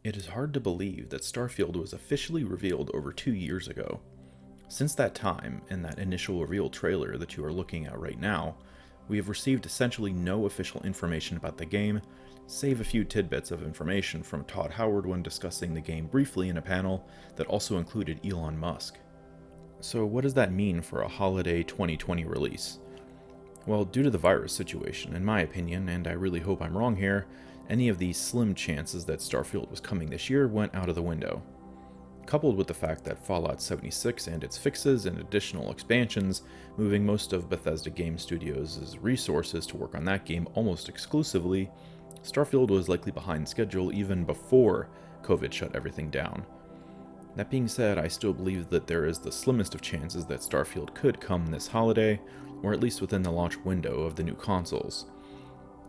It is hard to believe that Starfield was officially revealed over 2 years ago. Since that time, and that initial reveal trailer that you are looking at right now, we have received essentially no official information about the game, save a few tidbits of information from Todd Howard when discussing the game briefly in a panel that also included Elon Musk. So what does that mean for a holiday 2020 release? Well, due to the virus situation, in my opinion, and I really hope I'm wrong here, any of the slim chances that Starfield was coming this year went out of the window. Coupled with the fact that Fallout 76 and its fixes and additional expansions, moving most of Bethesda Game Studios' resources to work on that game almost exclusively, Starfield was likely behind schedule even before COVID shut everything down. That being said, I still believe that there is the slimmest of chances that Starfield could come this holiday, or at least within the launch window of the new consoles.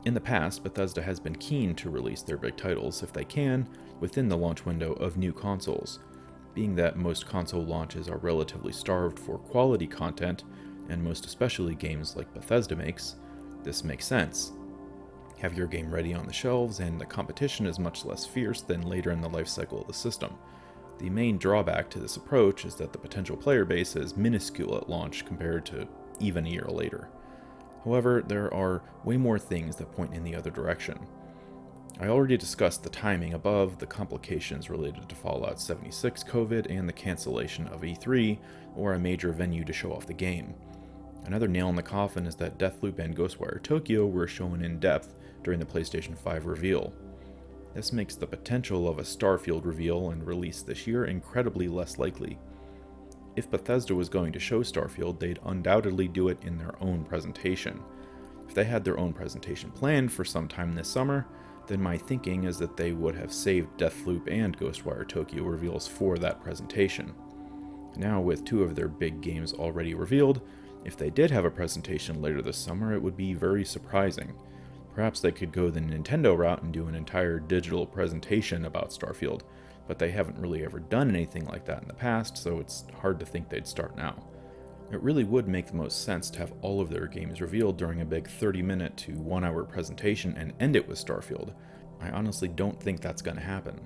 In the past, Bethesda has been keen to release their big titles, if they can, within the launch window of new consoles. Being that most console launches are relatively starved for quality content, and most especially games like Bethesda makes, this makes sense. Have your game ready on the shelves, and the competition is much less fierce than later in the life cycle of the system. The main drawback to this approach is that the potential player base is minuscule at launch compared to even a year later. However, there are way more things that point in the other direction. I already discussed the timing above, the complications related to Fallout 76 COVID, and the cancellation of E3, or a major venue to show off the game. Another nail in the coffin is that Deathloop and Ghostwire Tokyo were shown in depth during the PlayStation 5 reveal. This makes the potential of a Starfield reveal and release this year incredibly less likely. If Bethesda was going to show Starfield, they'd undoubtedly do it in their own presentation. If they had their own presentation planned for some time this summer, then my thinking is that they would have saved Deathloop and Ghostwire Tokyo reveals for that presentation. Now, with two of their big games already revealed, if they did have a presentation later this summer, it would be very surprising. Perhaps they could go the Nintendo route and do an entire digital presentation about Starfield, but they haven't really ever done anything like that in the past, so it's hard to think they'd start now. It really would make the most sense to have all of their games revealed during a big 30-minute to 1-hour presentation and end it with Starfield. I honestly don't think that's going to happen.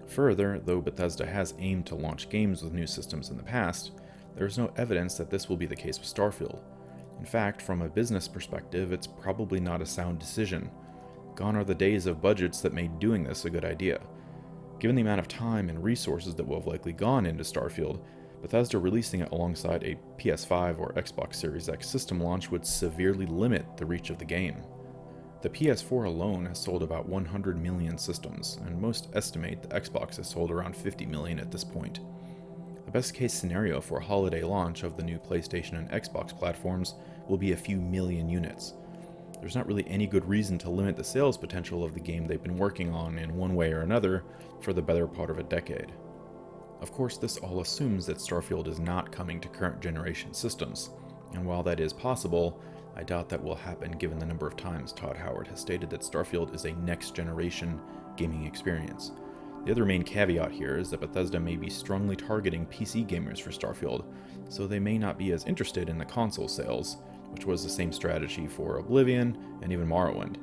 Further, though Bethesda has aimed to launch games with new systems in the past, there's no evidence that this will be the case with Starfield. In fact, from a business perspective, it's probably not a sound decision. Gone are the days of budgets that made doing this a good idea. Given the amount of time and resources that will have likely gone into Starfield, Bethesda releasing it alongside a PS5 or Xbox Series X system launch would severely limit the reach of the game. The PS4 alone has sold about 100 million systems, and most estimate the Xbox has sold around 50 million at this point. The best case scenario for a holiday launch of the new PlayStation and Xbox platforms will be a few million units. There's not really any good reason to limit the sales potential of the game they've been working on in one way or another for the better part of a decade. Of course, this all assumes that Starfield is not coming to current generation systems, and while that is possible, I doubt that will happen given the number of times Todd Howard has stated that Starfield is a next generation gaming experience. The other main caveat here is that Bethesda may be strongly targeting PC gamers for Starfield, so they may not be as interested in the console sales, which was the same strategy for Oblivion and even Morrowind.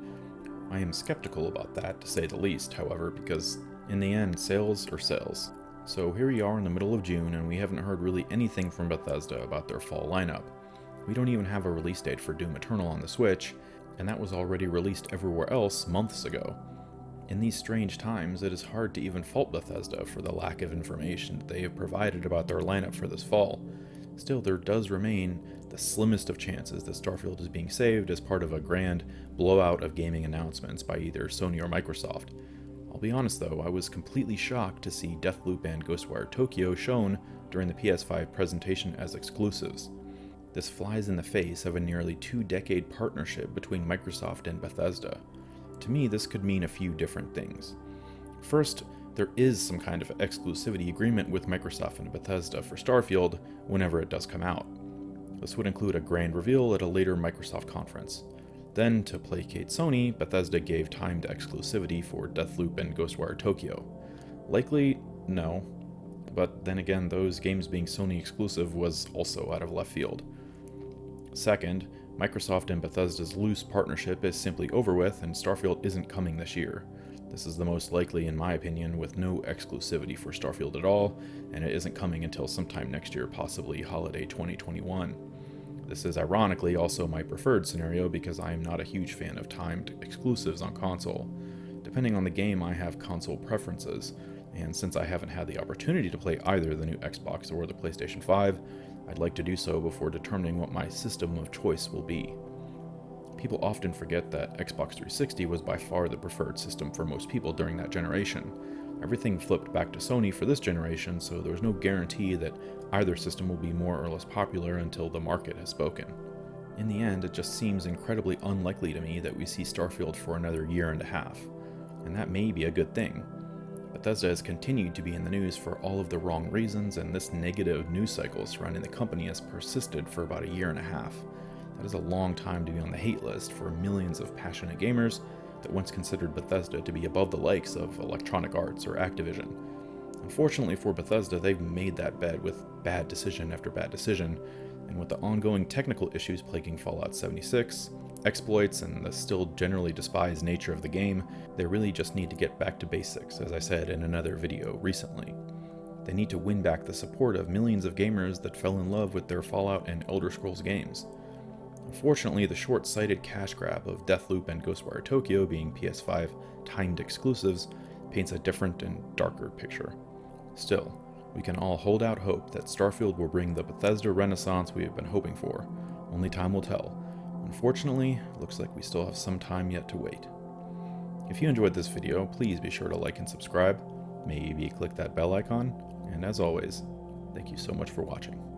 I am skeptical about that, to say the least, however, because in the end, sales are sales. So here we are in the middle of June, and we haven't heard really anything from Bethesda about their fall lineup. We don't even have a release date for Doom Eternal on the Switch, and that was already released everywhere else months ago. In these strange times, it is hard to even fault Bethesda for the lack of information that they have provided about their lineup for this fall. Still, there does remain the slimmest of chances that Starfield is being saved as part of a grand blowout of gaming announcements by either Sony or Microsoft. I'll be honest though, I was completely shocked to see Deathloop and Ghostwire Tokyo shown during the PS5 presentation as exclusives. This flies in the face of a nearly 2-decade partnership between Microsoft and Bethesda. To me, this could mean a few different things. First, there is some kind of exclusivity agreement with Microsoft and Bethesda for Starfield whenever it does come out. This would include a grand reveal at a later Microsoft conference. Then, to placate Sony, Bethesda gave timed exclusivity for Deathloop and Ghostwire Tokyo. Likely, no. But then again, those games being Sony exclusive was also out of left field. Second, Microsoft and Bethesda's loose partnership is simply over with, and Starfield isn't coming this year. This is the most likely, in my opinion, with no exclusivity for Starfield at all, and it isn't coming until sometime next year, possibly holiday 2021. This is ironically also my preferred scenario because I am not a huge fan of timed exclusives on console. Depending on the game, I have console preferences, and since I haven't had the opportunity to play either the new Xbox or the PlayStation 5, I'd like to do so before determining what my system of choice will be. People often forget that Xbox 360 was by far the preferred system for most people during that generation. Everything flipped back to Sony for this generation, so there's no guarantee that either system will be more or less popular until the market has spoken. In the end, it just seems incredibly unlikely to me that we see Starfield for another year and a half, and that may be a good thing. Bethesda has continued to be in the news for all of the wrong reasons, and this negative news cycle surrounding the company has persisted for about a year and a half. That is a long time to be on the hate list for millions of passionate gamers that once considered Bethesda to be above the likes of Electronic Arts or Activision. Unfortunately for Bethesda, they've made that bed with bad decision after bad decision, and with the ongoing technical issues plaguing Fallout 76, exploits, and the still generally despised nature of the game, they really just need to get back to basics, as I said in another video recently. They need to win back the support of millions of gamers that fell in love with their Fallout and Elder Scrolls games. Unfortunately, the short-sighted cash grab of Deathloop and Ghostwire Tokyo being PS5 timed exclusives paints a different and darker picture. Still, we can all hold out hope that Starfield will bring the Bethesda renaissance we have been hoping for. Only time will tell. Unfortunately, it looks like we still have some time yet to wait. If you enjoyed this video, please be sure to like and subscribe, maybe click that bell icon, and as always, thank you so much for watching.